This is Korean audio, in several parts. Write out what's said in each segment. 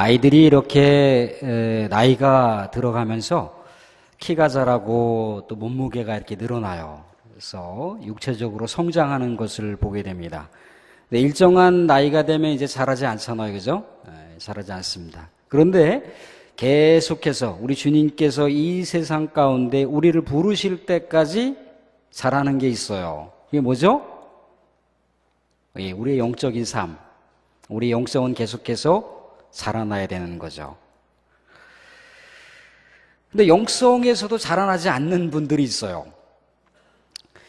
아이들이 이렇게 나이가 들어가면서 키가 자라고 또 몸무게가 이렇게 늘어나요. 그래서 육체적으로 성장하는 것을 보게 됩니다. 근데 일정한 나이가 되면 이제 자라지 않잖아요. 그죠? 자라지 않습니다. 그런데 계속해서 우리 주님께서 이 세상 가운데 우리를 부르실 때까지 자라는 게 있어요. 이게 뭐죠? 우리의 영적인 삶. 우리의 영성은 계속해서 자라나야 되는 거죠. 근데 영성에서도 자라나지 않는 분들이 있어요.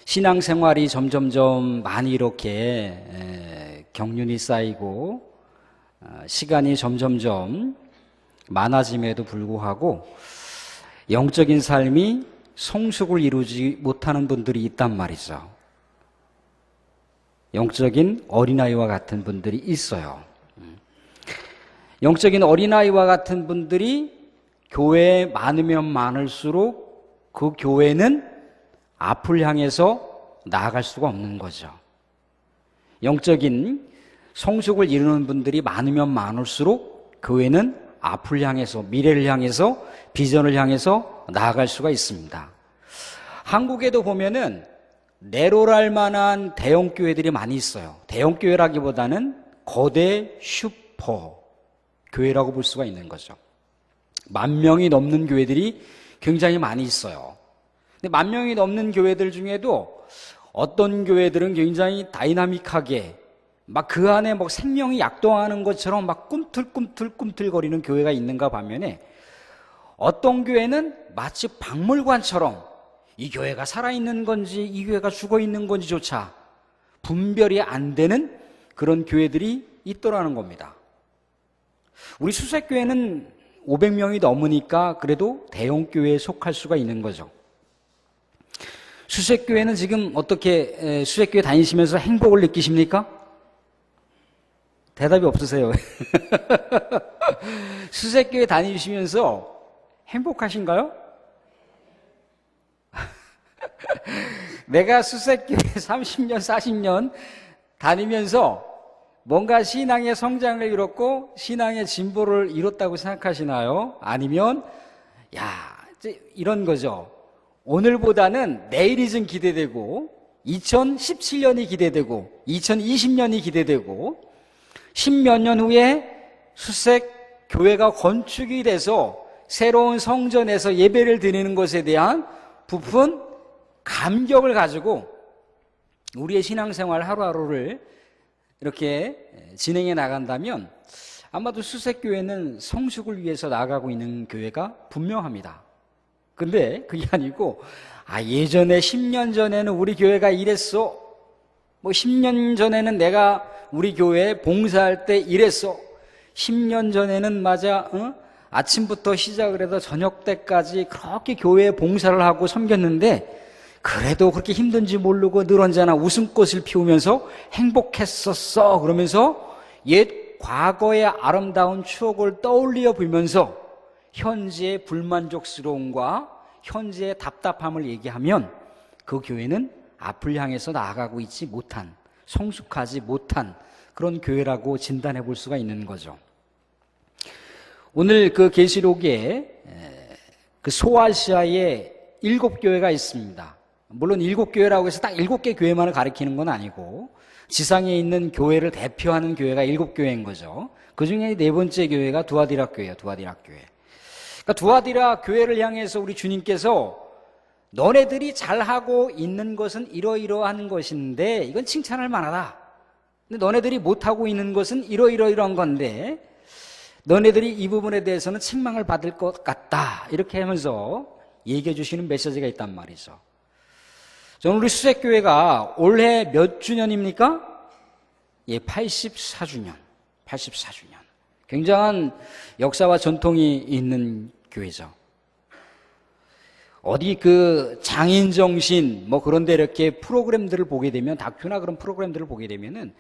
신앙생활이 점점점 많이 이렇게 경륜이 쌓이고 시간이 점점점 많아짐에도 불구하고 영적인 삶이 성숙을 이루지 못하는 분들이 있단 말이죠. 영적인 어린아이와 같은 분들이 있어요. 영적인 어린아이와 같은 분들이 교회에 많으면 많을수록 그 교회는 앞을 향해서 나아갈 수가 없는 거죠. 영적인 성숙을 이루는 분들이 많으면 많을수록 교회는 앞을 향해서, 미래를 향해서, 비전을 향해서 나아갈 수가 있습니다. 한국에도 보면은 내로랄 만한 대형 교회들이 많이 있어요. 대형 교회라기보다는 거대 슈퍼 교회라고 볼 수가 있는 거죠. 10,000명이 넘는 교회들이 굉장히 많이 있어요. 근데 10,000명이 넘는 교회들 중에도 어떤 교회들은 굉장히 다이나믹하게 막 그 안에 막 생명이 약동하는 것처럼 막 꿈틀꿈틀거리는 교회가 있는가 반면에 어떤 교회는 마치 박물관처럼 이 교회가 살아있는 건지 이 교회가 죽어있는 건지조차 분별이 안 되는 그런 교회들이 있더라는 겁니다. 우리 수색교회는 500명이 넘으니까 그래도 대형교회에 속할 수가 있는 거죠. 수색교회는 지금 어떻게 수색교회 다니시면서 행복을 느끼십니까? 대답이 없으세요. 수색교회 다니시면서 행복하신가요? 내가 수색교회 30년, 40년 다니면서 뭔가 신앙의 성장을 이뤘고 신앙의 진보를 이뤘다고 생각하시나요? 아니면 이런 거죠. 오늘보다는 내일이 좀 기대되고 2017년이 기대되고 2020년이 기대되고 10몇 년 후에 수색 교회가 건축이 돼서 새로운 성전에서 예배를 드리는 것에 대한 부푼 감격을 가지고 우리의 신앙생활 하루하루를 이렇게 진행해 나간다면 아마도 수색교회는 성숙을 위해서 나아가고 있는 교회가 분명합니다. 근데 그게 아니고 예전에 10년 전에는 우리 교회가 이랬어. 10년 전에는 내가 우리 교회에 봉사할 때 이랬어. 10년 전에는 아침부터 시작을 해서 저녁 때까지 그렇게 교회에 봉사를 하고 섬겼는데 그래도 그렇게 힘든지 모르고 늘 언제나 웃음꽃을 피우면서 행복했었어. 그러면서 옛 과거의 아름다운 추억을 떠올려 보면서 현재의 불만족스러움과 현재의 답답함을 얘기하면 그 교회는 앞을 향해서 나아가고 있지 못한, 성숙하지 못한 그런 교회라고 진단해 볼 수가 있는 거죠. 오늘 그 계시록에 그 소아시아에 7교회가 있습니다. 물론 7교회라고 해서 딱 7개 교회만을 가리키는 건 아니고 지상에 있는 교회를 대표하는 교회가 7교회인 거죠. 그 중에 4번째 교회가 두아디라 교회예요. 두아디라 교회. 그러니까 두아디라 교회를 향해서 우리 주님께서 너네들이 잘하고 있는 것은 이러이러한 것인데 이건 칭찬할 만하다. 근데 너네들이 못하고 있는 것은 이러이러한 건데 너네들이 이 부분에 대해서는 책망을 받을 것 같다. 이렇게 하면서 얘기해 주시는 메시지가 있단 말이죠. 저는 우리 수색교회가 올해 몇 주년입니까? 84주년. 84주년. 굉장한 역사와 전통이 있는 교회죠. 어디 그 장인정신 그런 데 이렇게 프로그램들을 보게 되면 다큐나 그런 프로그램들을 보게 되면은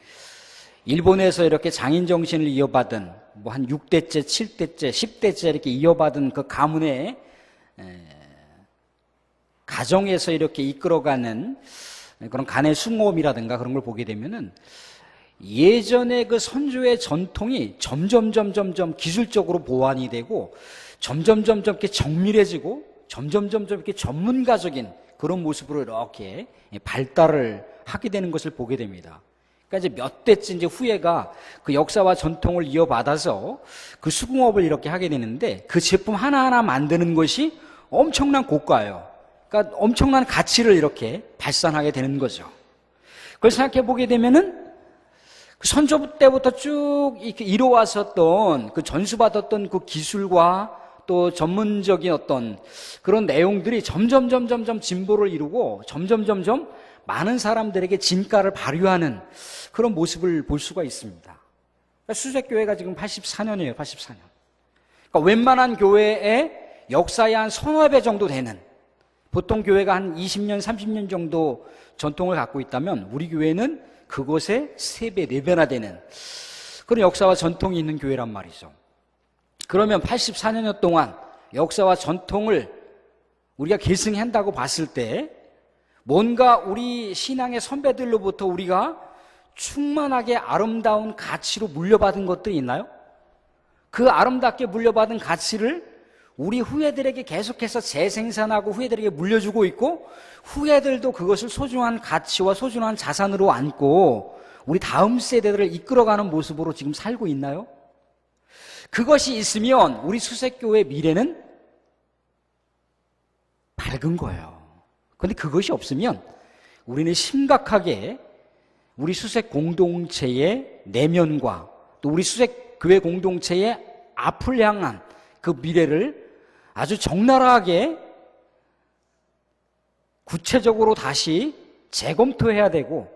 일본에서 이렇게 장인정신을 이어받은 한 6대째, 7대째, 10대째 이렇게 이어받은 그 가문의 가정에서 이렇게 이끌어가는 그런 간의 숭고음이라든가 그런 걸 보게 되면은 예전에 그 선조의 전통이 점점 기술적으로 보완이 되고 점점 이렇게 정밀해지고 점점 이렇게 전문가적인 그런 모습으로 이렇게 발달을 하게 되는 것을 보게 됩니다. 그러니까 이제 몇 대째 이제 후예가 그 역사와 전통을 이어받아서 그 수공업을 이렇게 하게 되는데 그 제품 하나하나 만드는 것이 엄청난 고가예요. 그러니까 엄청난 가치를 이렇게 발산하게 되는 거죠. 그걸 생각해 보게 되면은 그 선조 때부터 쭉 이렇게 이뤄왔었던 그 전수받았던 그 기술과 또 전문적인 어떤 그런 내용들이 점점 진보를 이루고 점점 많은 사람들에게 진가를 발휘하는 그런 모습을 볼 수가 있습니다. 그러니까 수색교회가 지금 84년이에요, 84년. 그러니까 웬만한 교회의 역사의 한 서너 배 정도 되는, 보통 교회가 한 20년, 30년 정도 전통을 갖고 있다면 우리 교회는 그것의 3배, 4배나 되는 그런 역사와 전통이 있는 교회란 말이죠. 그러면 84년 동안 역사와 전통을 우리가 계승한다고 봤을 때 뭔가 우리 신앙의 선배들로부터 우리가 충만하게 아름다운 가치로 물려받은 것들이 있나요? 그 아름답게 물려받은 가치를 우리 후예들에게 계속해서 재생산하고 후예들에게 물려주고 있고 후예들도 그것을 소중한 가치와 소중한 자산으로 안고 우리 다음 세대들을 이끌어가는 모습으로 지금 살고 있나요? 그것이 있으면 우리 수색교회의 미래는 밝은 거예요. 그런데 그것이 없으면 우리는 심각하게 우리 수색 공동체의 내면과 또 우리 수색교회 공동체의 앞을 향한 그 미래를 아주 적나라하게 구체적으로 다시 재검토해야 되고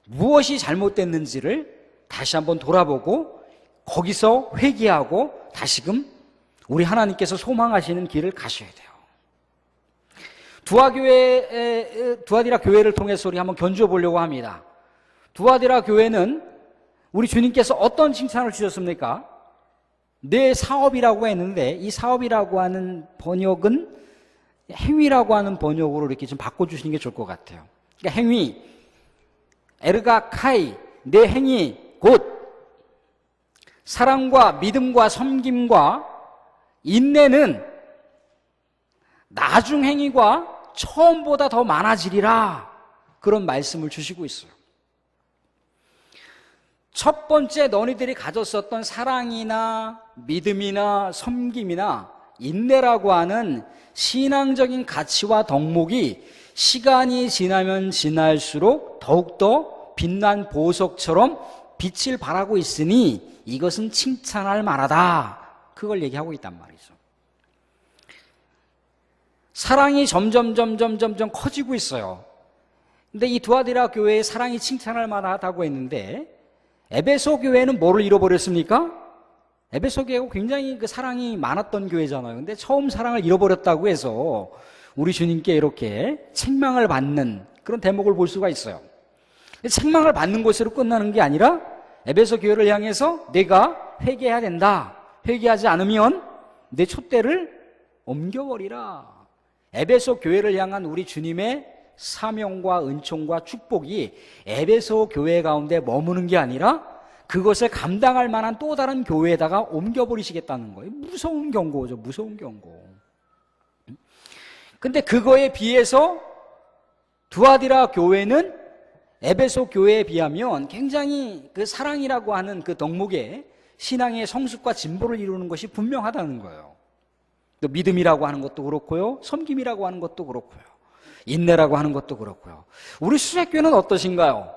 무엇이 잘못됐는지를 다시 한번 돌아보고 거기서 회개하고 다시금 우리 하나님께서 소망하시는 길을 가셔야 돼요. 두아디라 교회를 통해서 우리 한번 견주어 보려고 합니다. 두아디라 교회는 우리 주님께서 어떤 칭찬을 주셨습니까? 내 사업이라고 했는데 이 사업이라고 하는 번역은 행위라고 하는 번역으로 이렇게 좀 바꿔주시는 게 좋을 것 같아요. 그러니까 행위, 에르가 카이, 내 행위, 곧 사랑과 믿음과 섬김과 인내는 나중 행위가 처음보다 더 많아지리라, 그런 말씀을 주시고 있어요. 첫 번째 너희들이 가졌었던 사랑이나 믿음이나 섬김이나 인내라고 하는 신앙적인 가치와 덕목이 시간이 지나면 지날수록 더욱더 빛난 보석처럼 빛을 발하고 있으니 이것은 칭찬할 만하다, 그걸 얘기하고 있단 말이죠. 사랑이 점점 커지고 있어요. 근데 이 두아디라 교회의 사랑이 칭찬할 만하다고 했는데 에베소 교회는 뭐를 잃어버렸습니까? 에베소 교회가 굉장히 그 사랑이 많았던 교회잖아요. 근데 처음 사랑을 잃어버렸다고 해서 우리 주님께 이렇게 책망을 받는 그런 대목을 볼 수가 있어요. 책망을 받는 것으로 끝나는 게 아니라 에베소 교회를 향해서 내가 회개해야 된다. 회개하지 않으면 내 촛대를 옮겨버리라. 에베소 교회를 향한 우리 주님의 사명과 은총과 축복이 에베소 교회 가운데 머무는 게 아니라 그것을 감당할 만한 또 다른 교회에다가 옮겨버리시겠다는 거예요. 무서운 경고죠. 무서운 경고. 근데 그거에 비해서 두아디라 교회는 에베소 교회에 비하면 굉장히 그 사랑이라고 하는 그 덕목에 신앙의 성숙과 진보를 이루는 것이 분명하다는 거예요. 또 믿음이라고 하는 것도 그렇고요, 섬김이라고 하는 것도 그렇고요, 인내라고 하는 것도 그렇고요. 우리 수색교회는 어떠신가요?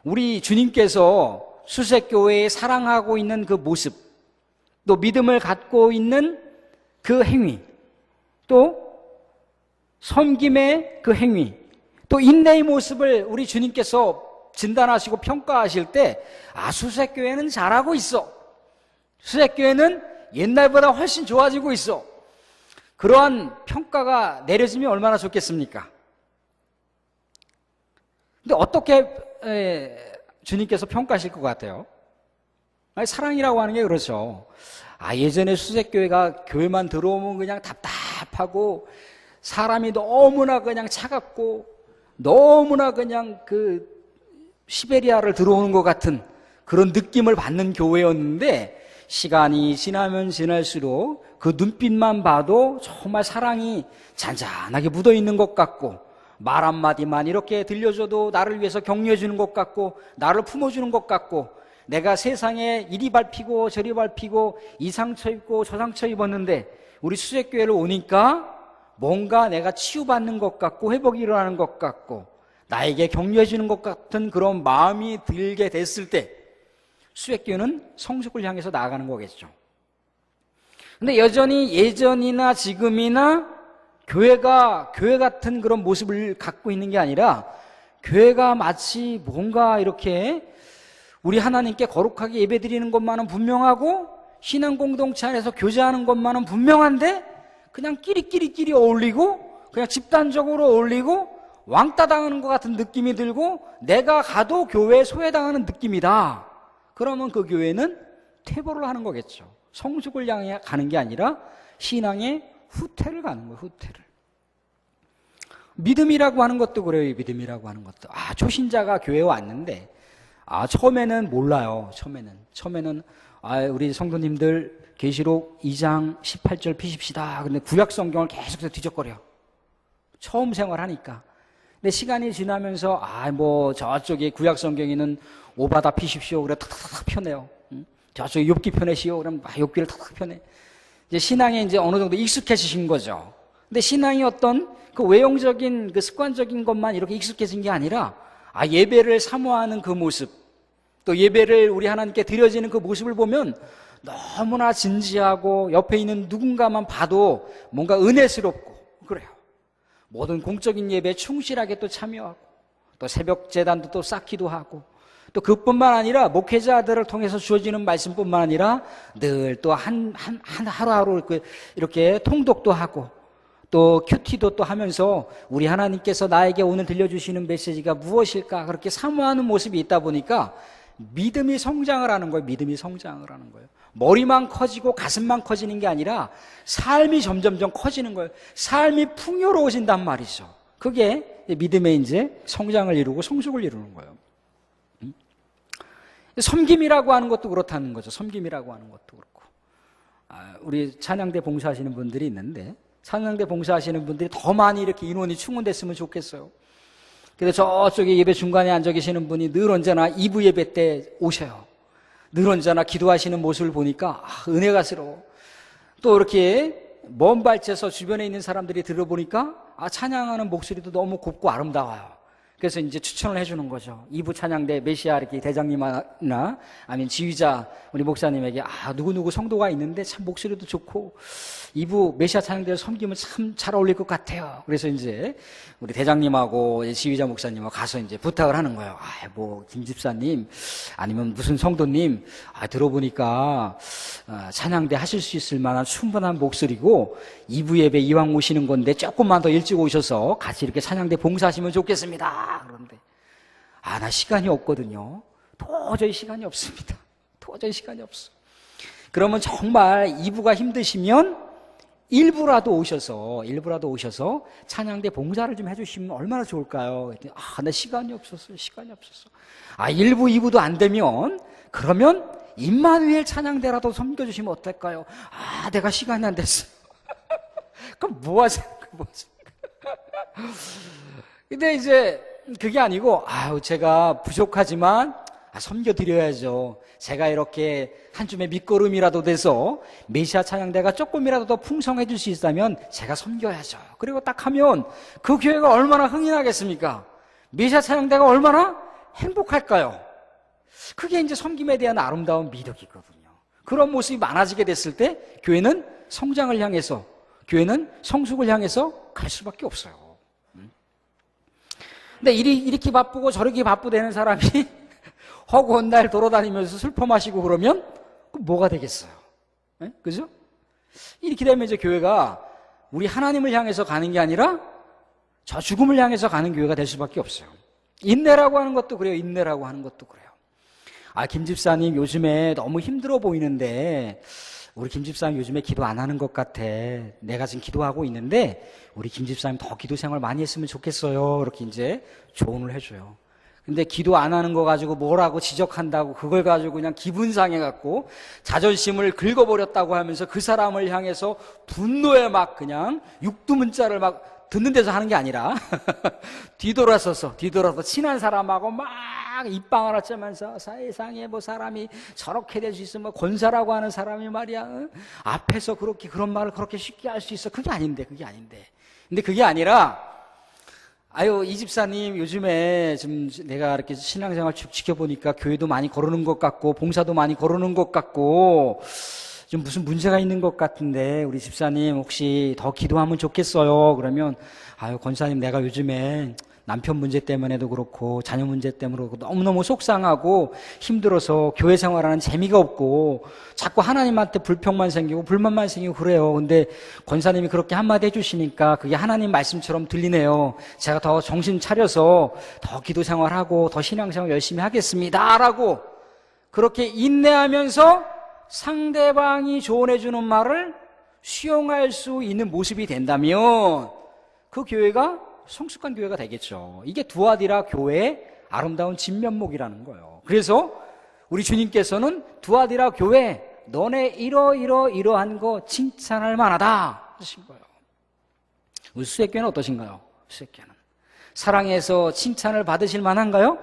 우리 주님께서 수색교회에 사랑하고 있는 그 모습, 또 믿음을 갖고 있는 그 행위, 또 섬김의 그 행위, 또 인내의 모습을 우리 주님께서 진단하시고 평가하실 때, 아, 수색교회는 잘하고 있어, 수색교회는 옛날보다 훨씬 좋아지고 있어, 그러한 평가가 내려지면 얼마나 좋겠습니까? 근데 어떻게 주님께서 평가하실 것 같아요? 아니, 사랑이라고 하는 게 그렇죠. 아, 예전에 수색교회가 교회만 들어오면 그냥 답답하고 사람이 너무나 그냥 차갑고 너무나 그냥 그 시베리아를 들어오는 것 같은 그런 느낌을 받는 교회였는데 시간이 지나면 지날수록 그 눈빛만 봐도 정말 사랑이 잔잔하게 묻어있는 것 같고 말 한마디만 이렇게 들려줘도 나를 위해서 격려해 주는 것 같고 나를 품어주는 것 같고 내가 세상에 이리 밟히고 저리 밟히고 이 상처 입고 저 상처 입었는데 우리 수색교회를 오니까 뭔가 내가 치유받는 것 같고 회복이 일어나는 것 같고 나에게 격려해 주는 것 같은 그런 마음이 들게 됐을 때 수색교회는 성숙을 향해서 나아가는 거겠죠. 근데 여전히 예전이나 지금이나 교회가 교회 같은 그런 모습을 갖고 있는 게 아니라 교회가 마치 뭔가 이렇게 우리 하나님께 거룩하게 예배드리는 것만은 분명하고 신앙 공동체 안에서 교제하는 것만은 분명한데 그냥 끼리끼리 어울리고 그냥 집단적으로 어울리고 왕따 당하는 것 같은 느낌이 들고 내가 가도 교회에 소외당하는 느낌이다. 그러면 그 교회는 퇴보를 하는 거겠죠. 성숙을 향해 가는 게 아니라 신앙의 후퇴를 가는 거예요. 후퇴를. 믿음이라고 하는 것도 그래요. 믿음이라고 하는 것도. 초신자가 교회에 왔는데 처음에는 몰라요. 처음에는 우리 성도님들 계시록 2장 18절 피십시다. 근데 구약 성경을 계속해서 뒤적거려. 처음 생활하니까. 근데 시간이 지나면서 저쪽에 구약 성경에는 오바다 피십시오. 그래 탁탁탁 펴내요. 저쪽에 욥기 펴내시오. 그럼 욥기를 탁탁 펴내. 이제 신앙에 이제 어느 정도 익숙해지신 거죠. 근데 신앙이 어떤 그 외형적인 그 습관적인 것만 이렇게 익숙해진 게 아니라 예배를 사모하는 그 모습, 또 예배를 우리 하나님께 드려지는 그 모습을 보면 너무나 진지하고 옆에 있는 누군가만 봐도 뭔가 은혜스럽고 그래요. 모든 공적인 예배에 충실하게 또 참여하고 또 새벽 제단도 또 쌓기도 하고 또 그뿐만 아니라 목회자들을 통해서 주어지는 말씀뿐만 아니라 늘 또 하루하루 이렇게 통독도 하고 또 큐티도 또 하면서 우리 하나님께서 나에게 오늘 들려주시는 메시지가 무엇일까 그렇게 사모하는 모습이 있다 보니까 믿음이 성장을 하는 거예요. 믿음이 성장을 하는 거예요. 머리만 커지고 가슴만 커지는 게 아니라 삶이 점점점 커지는 거예요. 삶이 풍요로워진단 말이죠. 그게 믿음의 이제 성장을 이루고 성숙을 이루는 거예요. 섬김이라고 하는 것도 그렇다는 거죠. 섬김이라고 하는 것도 그렇고. 우리 찬양대 봉사하시는 분들이 있는데 찬양대 봉사하시는 분들이 더 많이 이렇게 인원이 충원됐으면 좋겠어요. 그래서 저쪽에 예배 중간에 앉아 계시는 분이 늘 언제나 2부 예배 때 오셔요. 늘 언제나 기도하시는 모습을 보니까 은혜가스러워. 또 이렇게 먼 발치에서 주변에 있는 사람들이 들어보니까 찬양하는 목소리도 너무 곱고 아름다워요. 그래서 이제 추천을 해주는 거죠. 2부 찬양대 메시아 이렇게 대장님이나 아니면 지휘자 우리 목사님에게 누구누구 성도가 있는데 참 목소리도 좋고 2부 메시아 찬양대를 섬기면 참 잘 어울릴 것 같아요. 그래서 이제 우리 대장님하고 지휘자 목사님하고 가서 이제 부탁을 하는 거예요. 김 집사님 아니면 무슨 성도님 들어보니까 찬양대 하실 수 있을 만한 충분한 목소리고 2부 예배 이왕 오시는 건데 조금만 더 일찍 오셔서 같이 이렇게 찬양대 봉사하시면 좋겠습니다. 그런데 나 시간이 없거든요. 도저히 시간이 없습니다. 도저히 시간이 없어. 그러면 정말 2부가 힘드시면 일부라도 오셔서 찬양대 봉사를 좀 해주시면 얼마나 좋을까요? 나 시간이 없었어요. 1부, 2부도 안 되면 그러면 임마누엘 찬양대라도 섬겨주시면 어떨까요? 내가 시간이 안 됐어. 그럼 뭐 하세요? 근데 이제 그게 아니고 제가 부족하지만 섬겨드려야죠. 제가 이렇게 한 줌의 밑거름이라도 돼서 메시아 찬양대가 조금이라도 더 풍성해질 수 있다면 제가 섬겨야죠. 그리고 딱 하면 그 교회가 얼마나 흥이 나겠습니까? 메시아 찬양대가 얼마나 행복할까요? 그게 이제 섬김에 대한 아름다운 미덕이거든요. 그런 모습이 많아지게 됐을 때 교회는 성장을 향해서, 교회는 성숙을 향해서 갈 수밖에 없어요. 근데 이렇게 바쁘고 저렇게 바쁘대는 사람이 허구한 날 돌아다니면서 슬퍼 마시고 그러면 뭐가 되겠어요? 네? 그죠? 이렇게 되면 이제 교회가 우리 하나님을 향해서 가는 게 아니라 저 죽음을 향해서 가는 교회가 될 수밖에 없어요. 인내라고 하는 것도 그래요. 인내라고 하는 것도 그래요. 김 집사님 요즘에 너무 힘들어 보이는데 우리 김 집사님 요즘에 기도 안 하는 것 같아. 내가 지금 기도하고 있는데 우리 김 집사님 더 기도 생활 많이 했으면 좋겠어요. 이렇게 이제 조언을 해줘요. 근데 기도 안 하는 거 가지고 뭐라고 지적한다고 그걸 가지고 그냥 기분 상해갖고 자존심을 긁어버렸다고 하면서 그 사람을 향해서 분노에 막 그냥 육두문자를 막 듣는 데서 하는 게 아니라 뒤돌아서 친한 사람하고 막 입방을 하면서 세상에 뭐 사람이 저렇게 될 수 있어, 뭐 권사라고 하는 사람이 말이야, 앞에서 그런 말을 그렇게 쉽게 할 수 있어. 그게 아닌데. 근데 그게 아니라, 아유, 이 집사님 요즘에 좀 내가 이렇게 신앙생활 쭉 지켜보니까 교회도 많이 거르는 것 같고 봉사도 많이 거르는 것 같고 좀 무슨 문제가 있는 것 같은데 우리 집사님 혹시 더 기도하면 좋겠어요. 그러면 아유, 권사님 내가 요즘에 남편 문제 때문에도 그렇고 자녀 문제 때문에 그렇고 너무너무 속상하고 힘들어서 교회 생활하는 재미가 없고 자꾸 하나님한테 불평만 생기고 불만만 생기고 그래요. 근데 권사님이 그렇게 한마디 해주시니까 그게 하나님 말씀처럼 들리네요. 제가 더 정신 차려서 더 기도 생활하고 더 신앙생활 열심히 하겠습니다 라고 그렇게 인내하면서 상대방이 조언해주는 말을 수용할 수 있는 모습이 된다면 그 교회가 성숙한 교회가 되겠죠. 이게 두아디라 교회의 아름다운 진면목이라는 거예요. 그래서 우리 주님께서는 두아디라 교회 너네 이러한 거 칭찬할 만하다 하신 거예요. 우리 수색교회는 어떠신가요? 수색교회는 사랑에서 칭찬을 받으실 만한가요?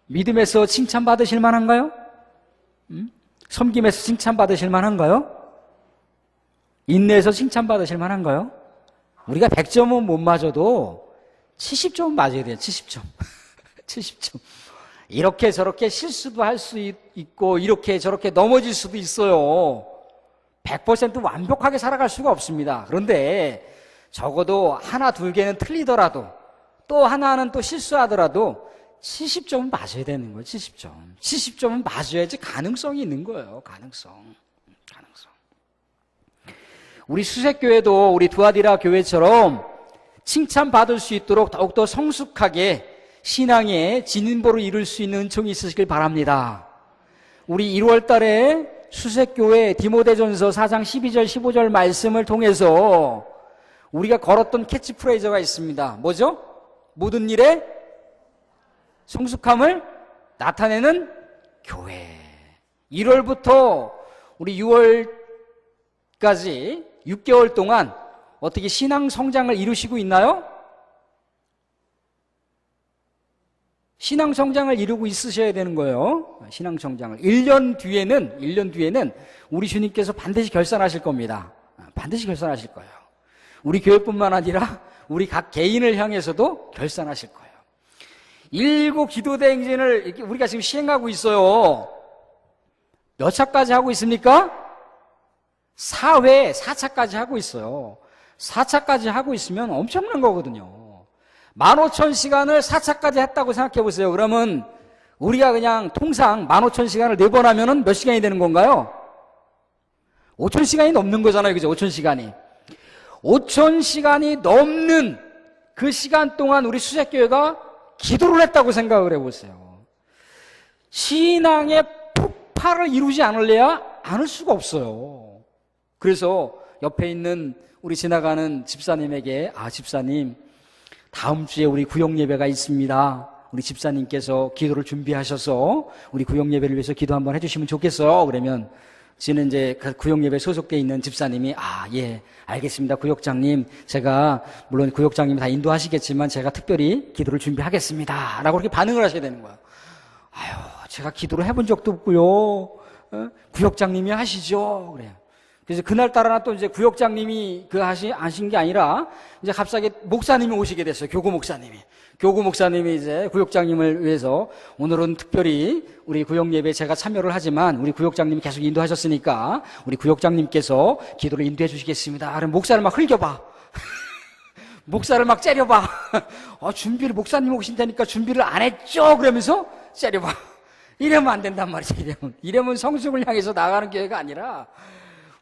믿음에서 칭찬 받으실 만한가요? 섬김에서 칭찬 받으실 만한가요? 인내에서 칭찬 받으실 만한가요? 우리가 100점은 못 맞아도 70점 맞아야 돼요. 70점. 70점. 이렇게 저렇게 실수도 할 수 있고 이렇게 저렇게 넘어질 수도 있어요. 100% 완벽하게 살아갈 수가 없습니다. 그런데 적어도 하나 둘 개는 틀리더라도 또 하나는 또 실수하더라도 70점은 맞아야 되는 거예요. 70점. 70점은 맞아야지 가능성이 있는 거예요. 가능성. 우리 수색교회도 우리 두아디라 교회처럼 칭찬받을 수 있도록 더욱더 성숙하게 신앙의 진인보를 이룰 수 있는 은총이 있으시길 바랍니다. 우리 1월 달에 수색교회 디모데전서 4장 12절 15절 말씀을 통해서 우리가 걸었던 캐치프레이즈가 있습니다. 뭐죠? 모든 일에 성숙함을 나타내는 교회. 1월부터 우리 6월까지 6개월 동안 어떻게 신앙 성장을 이루시고 있나요? 신앙 성장을 이루고 있으셔야 되는 거예요. 신앙 성장을. 1년 뒤에는 우리 주님께서 반드시 결산하실 겁니다. 반드시 결산하실 거예요. 우리 교회뿐만 아니라 우리 각 개인을 향해서도 결산하실 거예요. 1구 기도대행진을 우리가 지금 시행하고 있어요. 몇 차까지 하고 있습니까? 4회, 4차까지 하고 있어요. 4차까지 하고 있으면 엄청난 거거든요. 15,000시간을 4차까지 했다고 생각해 보세요. 그러면 우리가 그냥 통상 15,000시간을 4번 하면은 몇 시간이 되는 건가요? 5,000시간이 넘는 거잖아요. 그죠? 5,000시간이. 5,000시간이 넘는 그 시간 동안 우리 수색교회가 기도를 했다고 생각을 해보세요. 신앙의 폭발을 이루지 않을 수가 없어요. 그래서 옆에 있는 우리 지나가는 집사님에게 집사님 다음 주에 우리 구역 예배가 있습니다. 우리 집사님께서 기도를 준비하셔서 우리 구역 예배를 위해서 기도 한번 해주시면 좋겠어요. 그러면 저는 이제 그 구역 예배 소속돼 있는 집사님이 예, 알겠습니다. 구역장님, 제가 물론 구역장님이 다 인도하시겠지만 제가 특별히 기도를 준비하겠습니다. 라고 그렇게 반응을 하셔야 되는 거예요. 제가 기도를 해본 적도 없고요. 구역장님이 하시죠. 그래요. 그래서 그날따라 또 이제 구역장님이 하신 게 아니라 이제 갑자기 목사님이 오시게 됐어요. 교구 목사님이 이제 구역장님을 위해서 오늘은 특별히 우리 구역 예배에 제가 참여를 하지만 우리 구역장님이 계속 인도하셨으니까 우리 구역장님께서 기도를 인도해 주시겠습니다. 그럼 목사를 막 흘겨봐. 목사를 막 째려봐. 준비를 목사님 오신 다니까 준비를 안 했죠? 그러면서 째려봐. 이러면 안 된단 말이죠. 이러면 성숙을 향해서 나가는 교회가 아니라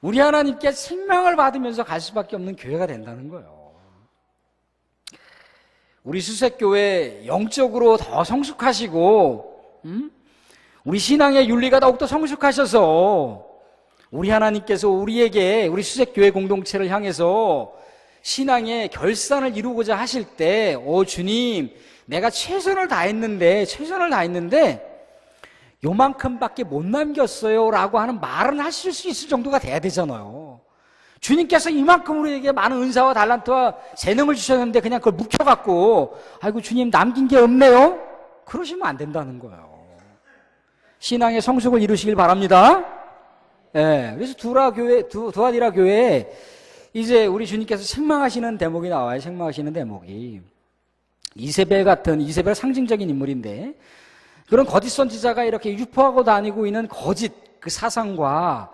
우리 하나님께 생명을 받으면서 갈 수밖에 없는 교회가 된다는 거예요. 우리 수색교회 영적으로 더 성숙하시고 우리 신앙의 윤리가 더욱더 성숙하셔서 우리 하나님께서 우리에게 우리 수색교회 공동체를 향해서 신앙의 결산을 이루고자 하실 때, 주님, 내가 최선을 다했는데 요만큼밖에 못 남겼어요 라고 하는 말은 하실 수 있을 정도가 돼야 되잖아요. 주님께서 이만큼 우리에게 많은 은사와 달란트와 재능을 주셨는데 그냥 그걸 묵혀갖고 아이고 주님 남긴 게 없네요? 그러시면 안 된다는 거예요. 신앙의 성숙을 이루시길 바랍니다. 예, 그래서 두아디라 교회에 이제 우리 주님께서 책망하시는 대목이 나와요. 책망하시는 대목이 이세벨 상징적인 인물인데, 그런 거짓 선지자가 이렇게 유포하고 다니고 있는 거짓 그 사상과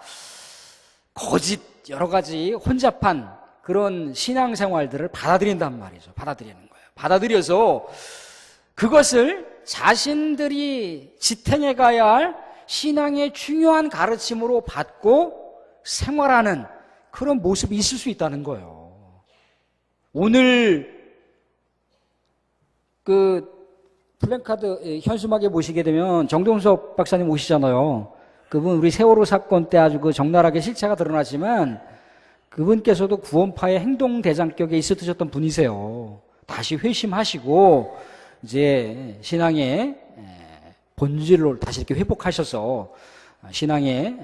거짓 여러 가지 혼잡한 그런 신앙생활들을 받아들인단 말이죠. 받아들이는 거예요. 받아들여서 그것을 자신들이 지탱해 가야 할 신앙의 중요한 가르침으로 받고 생활하는 그런 모습이 있을 수 있다는 거예요. 오늘 플랜카드 현수막에 보시게 되면 정동섭 박사님 오시잖아요. 그분 우리 세월호 사건 때 아주 적나라하게 실체가 드러나지만 그분께서도 구원파의 행동대장격에 있으셨던 분이세요. 다시 회심하시고 이제 신앙의 본질로 다시 이렇게 회복하셔서 신앙의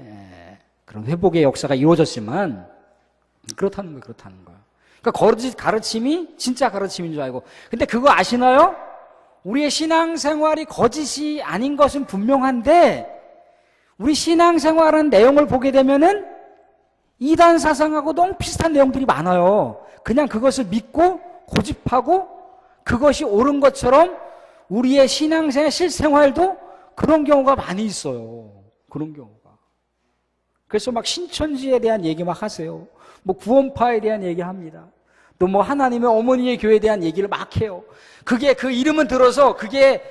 그런 회복의 역사가 이루어졌지만 그렇다는 거예요. 그러니까 거짓 가르침이 진짜 가르침인 줄 알고, 근데 그거 아시나요? 우리의 신앙생활이 거짓이 아닌 것은 분명한데 우리 신앙생활하는 내용을 보게 되면은 이단 사상하고 너무 비슷한 내용들이 많아요. 그냥 그것을 믿고 고집하고 그것이 옳은 것처럼 우리의 신앙생활 실생활도 그런 경우가 많이 있어요. 그런 경우가. 그래서 막 신천지에 대한 얘기 막 하세요. 뭐 구원파에 대한 얘기 합니다. 또 뭐 하나님의 어머니의 교회에 대한 얘기를 막 해요. 그게 그 이름은 들어서 그게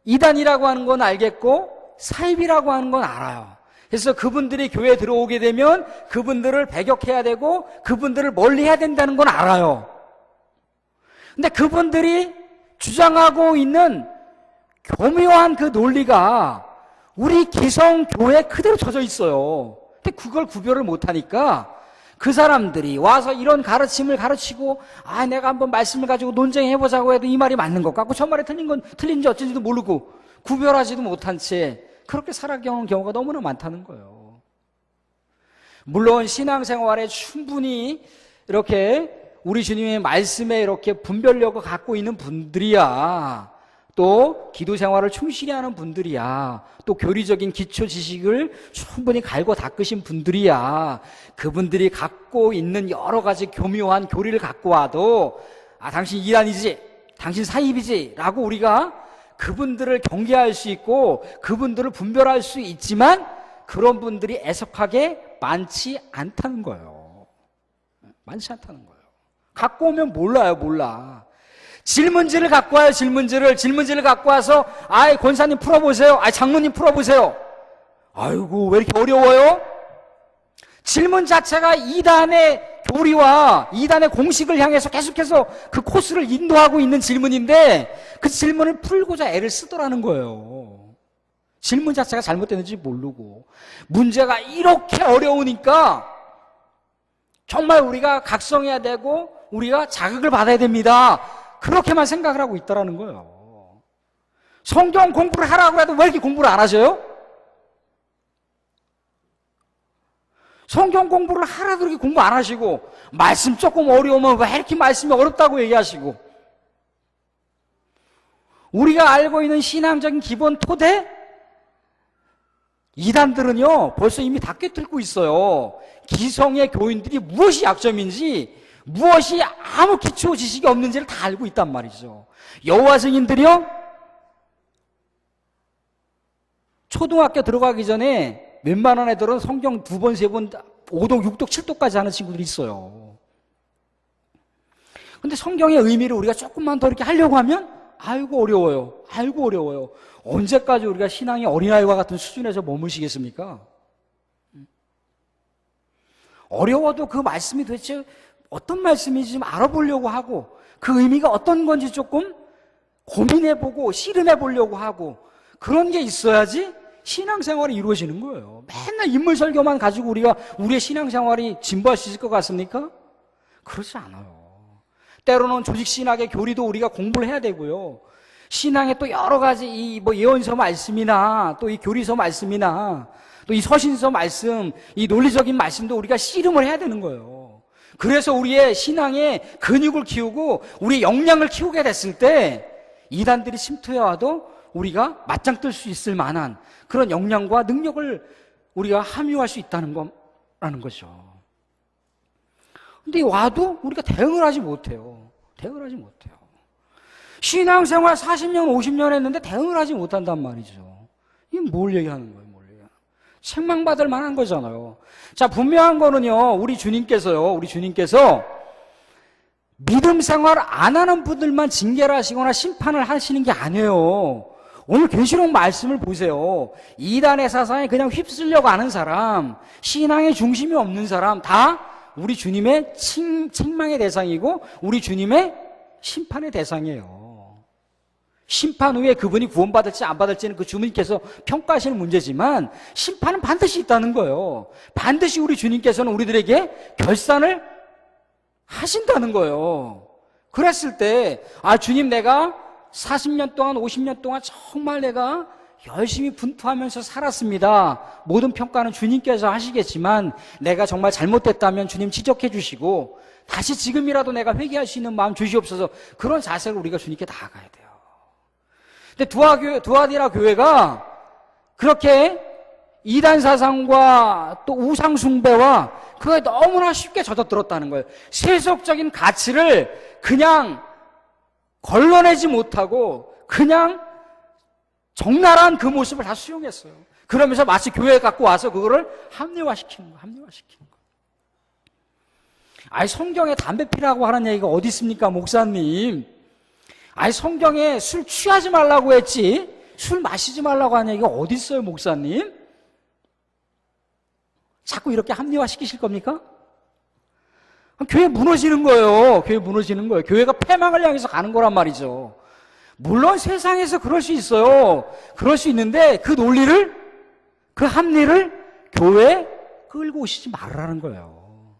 이단이라고 하는 건 알겠고 사입이라고 하는 건 알아요. 그래서 그분들이 교회에 들어오게 되면 그분들을 배격해야 되고 그분들을 멀리해야 된다는 건 알아요. 근데 그분들이 주장하고 있는 교묘한 그 논리가 우리 기성교회에 그대로 젖어 있어요. 근데 그걸 구별을 못하니까 그 사람들이 와서 이런 가르침을 가르치고 내가 한번 말씀을 가지고 논쟁해보자고 해도 이 말이 맞는 것 같고 저 말이 틀린지 어쩐지도 모르고 구별하지도 못한 채 그렇게 살아가는 경우가 너무나 많다는 거예요. 물론 신앙생활에 충분히 이렇게 우리 주님의 말씀에 이렇게 분별력을 갖고 있는 분들이야, 또 기도 생활을 충실히 하는 분들이야, 또 교리적인 기초 지식을 충분히 갈고 닦으신 분들이야, 그분들이 갖고 있는 여러 가지 교묘한 교리를 갖고 와도 당신 이단이지, 당신 사입이지 라고 우리가 그분들을 경계할 수 있고 그분들을 분별할 수 있지만 그런 분들이 애석하게 많지 않다는 거예요. 많지 않다는 거예요. 갖고 오면 몰라. 질문지를 갖고 와요. 질문지를 갖고 와서 권사님 풀어보세요. 장로님 풀어보세요. 아이고 왜 이렇게 어려워요? 질문 자체가 이단의 교리와 이단의 공식을 향해서 계속해서 그 코스를 인도하고 있는 질문인데 그 질문을 풀고자 애를 쓰더라는 거예요. 질문 자체가 잘못됐는지 모르고 문제가 이렇게 어려우니까 정말 우리가 각성해야 되고 우리가 자극을 받아야 됩니다. 그렇게만 생각을 하고 있다라는 거예요. 성경 공부를 하라고 해도 왜 이렇게 공부를 안 하셔요? 성경 공부를 하라도 이렇게 공부 안 하시고 말씀 조금 어려우면 왜 이렇게 말씀이 어렵다고 얘기하시고, 우리가 알고 있는 신앙적인 기본 토대 이단들은요 벌써 이미 다 꿰뚫고 있어요. 기성의 교인들이 무엇이 약점인지 무엇이 아무 기초 지식이 없는지를 다 알고 있단 말이죠. 여호와 증인들이요 초등학교 들어가기 전에 웬만한 애들은 성경 2번, 3번, 5독, 6독, 7독까지 하는 친구들이 있어요. 근데 성경의 의미를 우리가 조금만 더 이렇게 하려고 하면 아이고 어려워요. 언제까지 우리가 신앙의 어린아이와 같은 수준에서 머무시겠습니까? 어려워도 그 말씀이 도대체 어떤 말씀인지 좀 알아보려고 하고 그 의미가 어떤 건지 조금 고민해보고 씨름해보려고 하고 그런 게 있어야지 신앙생활이 이루어지는 거예요. 맨날 인물 설교만 가지고 우리가 우리의 신앙생활이 진보할 수 있을 것 같습니까? 그렇지 않아요. 때로는 조직신학의 교리도 우리가 공부를 해야 되고요. 신앙의 또 여러 가지 이 예언서 말씀이나 또 이 교리서 말씀이나 또 이 서신서 말씀, 이 논리적인 말씀도 우리가 씨름을 해야 되는 거예요. 그래서 우리의 신앙의 근육을 키우고 우리의 역량을 키우게 됐을 때 이단들이 침투해 와도 우리가 맞짱 뜰 수 있을 만한 그런 역량과 능력을 우리가 함유할 수 있다는 거라는 거죠. 근데 와도 우리가 대응을 하지 못해요. 대응을 하지 못해요. 신앙생활 40년, 50년 했는데 대응을 하지 못한단 말이죠. 이게 뭘 얘기하는 거예요, 뭘 얘기하는 거예요? 책망받을 만한 거잖아요. 자, 분명한 거는요, 우리 주님께서 믿음 생활 안 하는 분들만 징계를 하시거나 심판을 하시는 게 아니에요. 오늘 계시록 말씀을 보세요. 이단의 사상에 그냥 휩쓸려고 하는 사람, 신앙의 중심이 없는 사람, 다 우리 주님의 책망의 대상이고 우리 주님의 심판의 대상이에요. 심판 후에 그분이 구원받을지 안 받을지는 그 주님께서 평가하시는 문제지만 심판은 반드시 있다는 거예요. 반드시 우리 주님께서는 우리들에게 결산을 하신다는 거예요. 그랬을 때 주님, 내가 40년 동안 50년 동안 정말 내가 열심히 분투하면서 살았습니다. 모든 평가는 주님께서 하시겠지만 내가 정말 잘못됐다면 주님 지적해 주시고 다시 지금이라도 내가 회개할 수 있는 마음 주시옵소서. 그런 자세로 우리가 주님께 나아가야 돼요. 근데 두아디라 교회가 그렇게 이단 사상과 또 우상 숭배와 그거에 너무나 쉽게 젖어들었다는 거예요. 세속적인 가치를 그냥 걸러내지 못하고 그냥 적나라한 그 모습을 다 수용했어요. 그러면서 마치 교회에 갖고 와서 그거를 합리화시키는 거예요. 성경에 담배 피라고 하는 얘기가 어디 있습니까, 목사님? 성경에 술 취하지 말라고 했지 술 마시지 말라고 하는 얘기가 어디 있어요, 목사님? 자꾸 이렇게 합리화시키실 겁니까? 교회 무너지는 거예요. 교회가 패망을 향해서 가는 거란 말이죠. 물론 세상에서 그럴 수 있어요. 그럴 수 있는데 그 논리를, 그 합리를 교회에 끌고 오시지 말라는 거예요.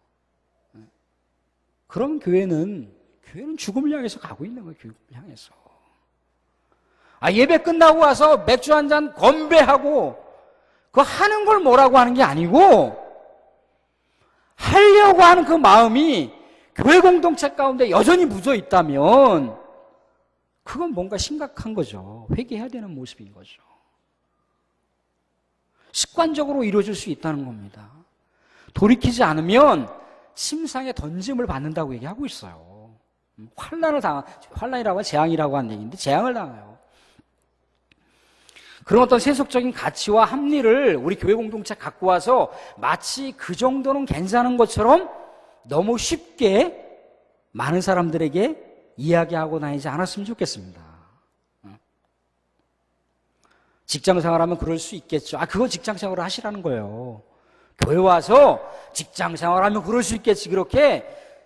그럼 교회는 죽음을 향해서 가고 있는 거예요. 죽음을 향해서. 예배 끝나고 와서 맥주 한 잔 건배하고 그거 하는 걸 뭐라고 하는 게 아니고 하려고 하는 그 마음이 교회 공동체 가운데 여전히 묻어 있다면 그건 뭔가 심각한 거죠. 회개해야 되는 모습인 거죠. 습관적으로 이루어질 수 있다는 겁니다. 돌이키지 않으면 침상에 던짐을 받는다고 얘기하고 있어요. 환란이라고 재앙이라고 하는 얘기인데 재앙을 당해요. 그런 어떤 세속적인 가치와 합리를 우리 교회 공동체 갖고 와서 마치 그 정도는 괜찮은 것처럼 너무 쉽게 많은 사람들에게 이야기하고 다니지 않았으면 좋겠습니다. 직장생활하면 그럴 수 있겠죠. 그거 직장생활을 하시라는 거예요. 교회 와서 직장생활하면 그럴 수 있겠지. 그렇게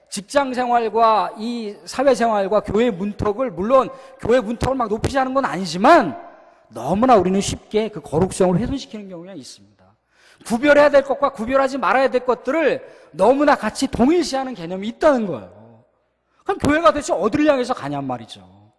직장생활과 이 사회생활과 교회 문턱을, 물론 교회 문턱을 막 높이지 않은 건 아니지만 너무나 우리는 쉽게 그 거룩성을 훼손시키는 경우가 있습니다. 구별해야 될 것과 구별하지 말아야 될 것들을 너무나 같이 동일시하는 개념이 있다는 거예요. 그럼 교회가 도대체 어디를 향해서 가냔 말이죠.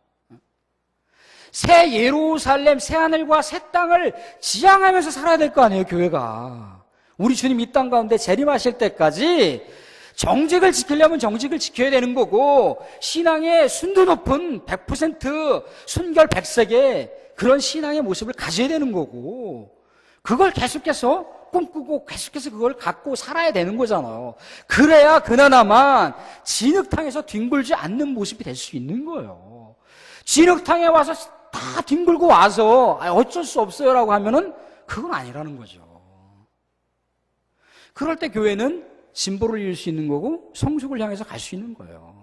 새 예루살렘, 새 하늘과 새 땅을 지향하면서 살아야 될 거 아니에요, 교회가. 우리 주님 이 땅 가운데 재림하실 때까지 정직을 지키려면 정직을 지켜야 되는 거고, 신앙의 순도 높은 100% 순결 백색의 그런 신앙의 모습을 가져야 되는 거고, 그걸 계속해서 꿈꾸고 계속해서 그걸 갖고 살아야 되는 거잖아요. 그래야 그나마 진흙탕에서 뒹굴지 않는 모습이 될 수 있는 거예요. 진흙탕에 와서 다 뒹굴고 와서 어쩔 수 없어요라고 하면은 그건 아니라는 거죠. 그럴 때 교회는 진보를 이룰 수 있는 거고 성숙을 향해서 갈 수 있는 거예요.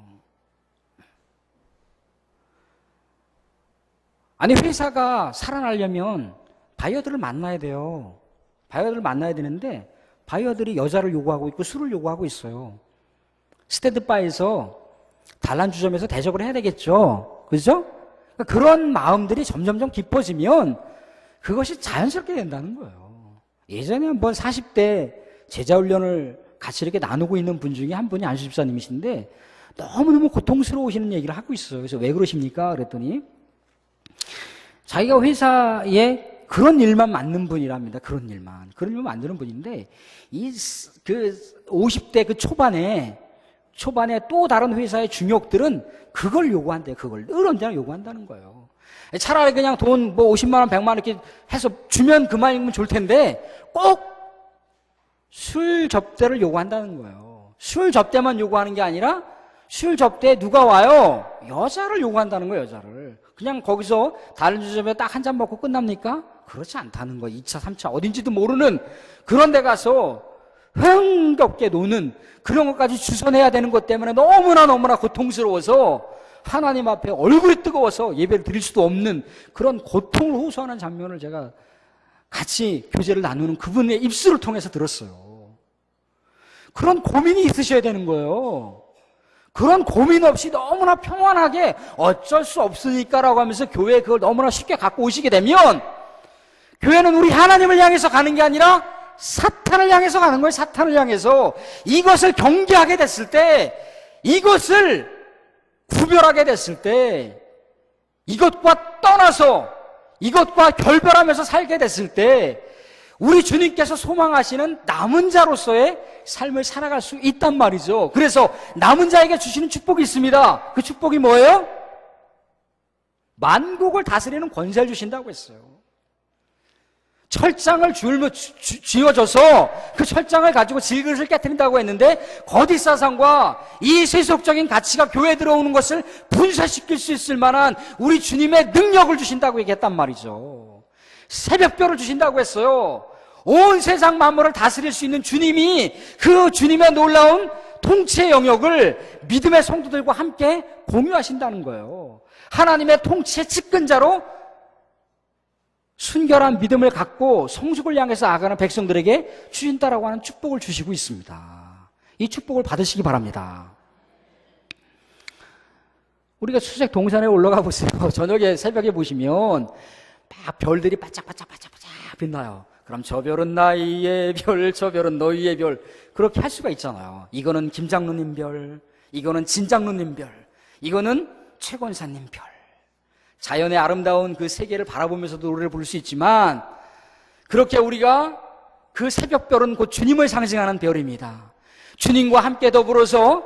회사가 살아나려면 바이어들을 만나야 돼요. 바이어들을 만나야 되는데 바이어들이 여자를 요구하고 있고 술을 요구하고 있어요. 스탠드바에서 단란주점에서 대접을 해야 되겠죠. 그죠? 그런 마음들이 점점점 깊어지면 그것이 자연스럽게 된다는 거예요. 예전에 한번 40대 제자훈련을 같이 이렇게 나누고 있는 분 중에 한 분이 안수 집사님이신데 너무너무 고통스러우시는 얘기를 하고 있어요. 그래서 왜 그러십니까? 그랬더니 자기가 회사에 그런 일만 맡는 분이랍니다. 그런 일만 만드는 분인데 그 50대 그 초반에 또 다른 회사의 중역들은 그걸 요구한대요. 그걸 늘 언제나 요구한다는 거예요. 차라리 그냥 돈 뭐 50만 원, 100만 원 이렇게 해서 주면 그만이면 좋을 텐데 꼭 술 접대를 요구한다는 거예요. 술 접대만 요구하는 게 아니라 술 접대에 누가 와요? 여자를 요구한다는 거예요. 여자를. 그냥 거기서 다른 주점에 딱 한 잔 먹고 끝납니까? 그렇지 않다는 거예요. 2차, 3차 어딘지도 모르는 그런 데 가서 흥겹게 노는 그런 것까지 주선해야 되는 것 때문에 너무나 고통스러워서 하나님 앞에 얼굴이 뜨거워서 예배를 드릴 수도 없는 그런 고통을 호소하는 장면을 제가 같이 교제를 나누는 그분의 입술을 통해서 들었어요. 그런 고민이 있으셔야 되는 거예요. 그런 고민 없이 너무나 평안하게 어쩔 수 없으니까라고 하면서 교회에 그걸 너무나 쉽게 갖고 오시게 되면 교회는 우리 하나님을 향해서 가는 게 아니라 사탄을 향해서 가는 거예요. 사탄을 향해서. 이것을 경계하게 됐을 때, 이것을 구별하게 됐을 때, 이것과 떠나서 이것과 결별하면서 살게 됐을 때 우리 주님께서 소망하시는 남은 자로서의 삶을 살아갈 수 있단 말이죠. 그래서 남은 자에게 주시는 축복이 있습니다. 그 축복이 뭐예요? 만국을 다스리는 권세를 주신다고 했어요. 철장을 쥐어줘서 그 철장을 가지고 질그릇을 깨뜨린다고 했는데 거짓사상과 이 세속적인 가치가 교회에 들어오는 것을 분쇄시킬 수 있을 만한 우리 주님의 능력을 주신다고 얘기했단 말이죠. 새벽별을 주신다고 했어요. 온 세상 만물을 다스릴 수 있는 주님이 그 주님의 놀라운 통치의 영역을 믿음의 성도들과 함께 공유하신다는 거예요. 하나님의 통치의 측근자로 순결한 믿음을 갖고 성숙을 향해서 나아가는 백성들에게 주신다라고 하는 축복을 주시고 있습니다. 이 축복을 받으시기 바랍니다. 우리가 수색 동산에 올라가 보세요. 저녁에 새벽에 보시면 막 별들이 반짝반짝 빛나요. 그럼 저 별은 나의 별, 저 별은 너희의 별, 그렇게 할 수가 있잖아요. 이거는 김장로님 별, 이거는 진장로님 별, 이거는 최권사님 별. 자연의 아름다운 그 세계를 바라보면서도 노래를 부를 수 있지만 그렇게 우리가 그 새벽별은 곧 주님을 상징하는 별입니다. 주님과 함께 더불어서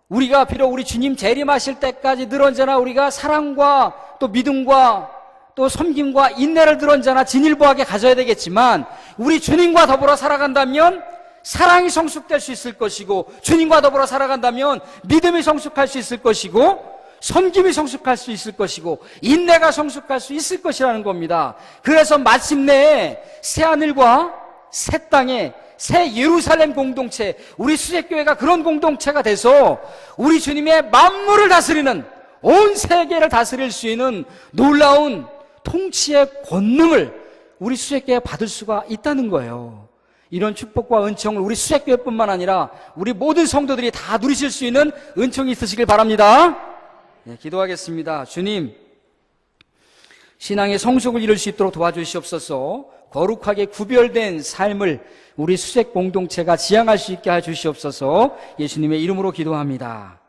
우리가 비록 우리 주님 재림하실 때까지 늘 언제나 우리가 사랑과 또 믿음과 또 섬김과 인내를 늘 언제나 진일보하게 가져야 되겠지만 우리 주님과 더불어 살아간다면 사랑이 성숙될 수 있을 것이고 주님과 더불어 살아간다면 믿음이 성숙할 수 있을 것이고 섬김이 성숙할 수 있을 것이고 인내가 성숙할 수 있을 것이라는 겁니다. 그래서 마침내 새하늘과 새 땅에 새 예루살렘 공동체, 우리 수색교회가 그런 공동체가 돼서 우리 주님의 만물을 다스리는, 온 세계를 다스릴 수 있는 놀라운 통치의 권능을 우리 수색교회가 받을 수가 있다는 거예요. 이런 축복과 은총을 우리 수색교회뿐만 아니라 우리 모든 성도들이 다 누리실 수 있는 은총이 있으시길 바랍니다. 네, 기도하겠습니다. 주님, 신앙의 성숙을 이룰 수 있도록 도와주시옵소서. 거룩하게 구별된 삶을 우리 수색 공동체가 지향할 수 있게 해 주시옵소서. 예수님의 이름으로 기도합니다.